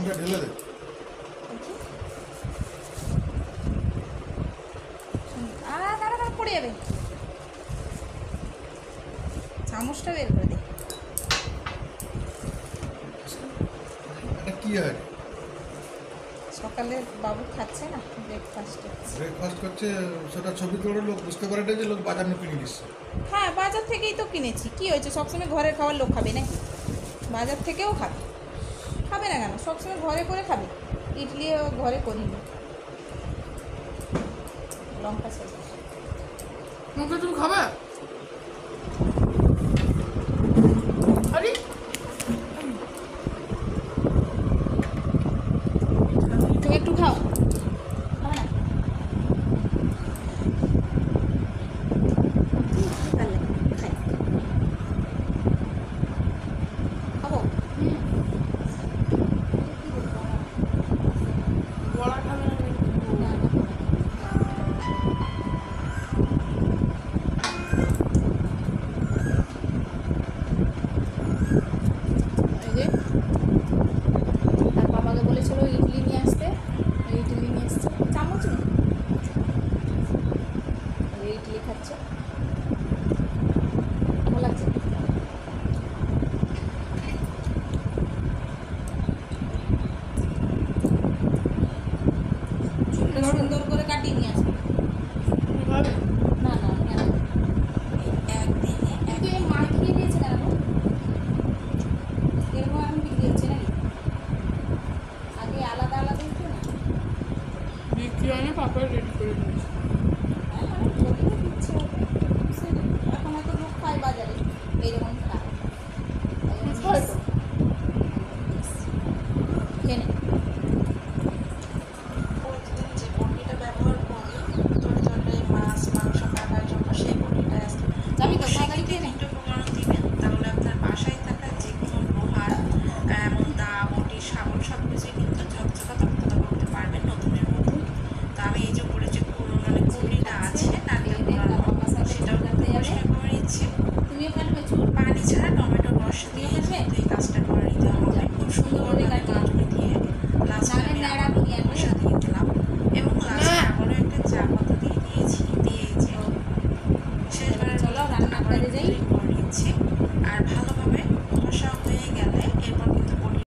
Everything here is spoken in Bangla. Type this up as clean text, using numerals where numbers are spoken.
লবণটা ঢেলে দে। দাঁড়া পড়ে যাবে, চামচটা বের করে দে। এটা কি হয়? সকালে বাবু খাচ্ছে না ব্রেকফাস্টে। ব্রেকফাস্ট করছে, সেটা ছবি তোলে লোক বুঝতে পারে না যে লোক বাজার নিয়ে কিনে নিচ্ছে। হ্যাঁ, বাজার থেকেই তো কিনেছি, কি হয়েছে? সবসময় ঘরের খাবার লোক খাবে নাকি? বাজার থেকেও খাবে, খাবে না কেন? সবসময় ঘরে করে খাবে। ইডলিও ঘরে করিনি। লঙ্কা শেষ। লঙ্কা তুমি খাবে? আরে তুমি একটু খাও, খাবে না? ভালো লাগে, খাই। খাবো। বড়া খাবে না? না, না। এই যে তার বাবাকে বলেছিল ইডলি নিয়ে আসতে, ইডলি নিয়ে এসছে, চামচ নেই। ইডলি খাচ্ছে, ভালো লাগছে। চুলটা সুন্দর করে কাটিয়ে নিয়ে আসবে। তুমি খাবে? না না, কেন? একদিন মাখিয়ে দিয়েছে কেন? এরকম এখন বিক্রি হচ্ছে নাকি? আগে আলাদা আলাদা হতো না? বিক্রি হয় না, পাপড় রেডি করে দিয়েছি। মানে যদিও দিচ্ছে হয়তো, এখন হয়তো লোক খায় বাজারে এইরকম খায়। হয়তো। খেয়ে নে।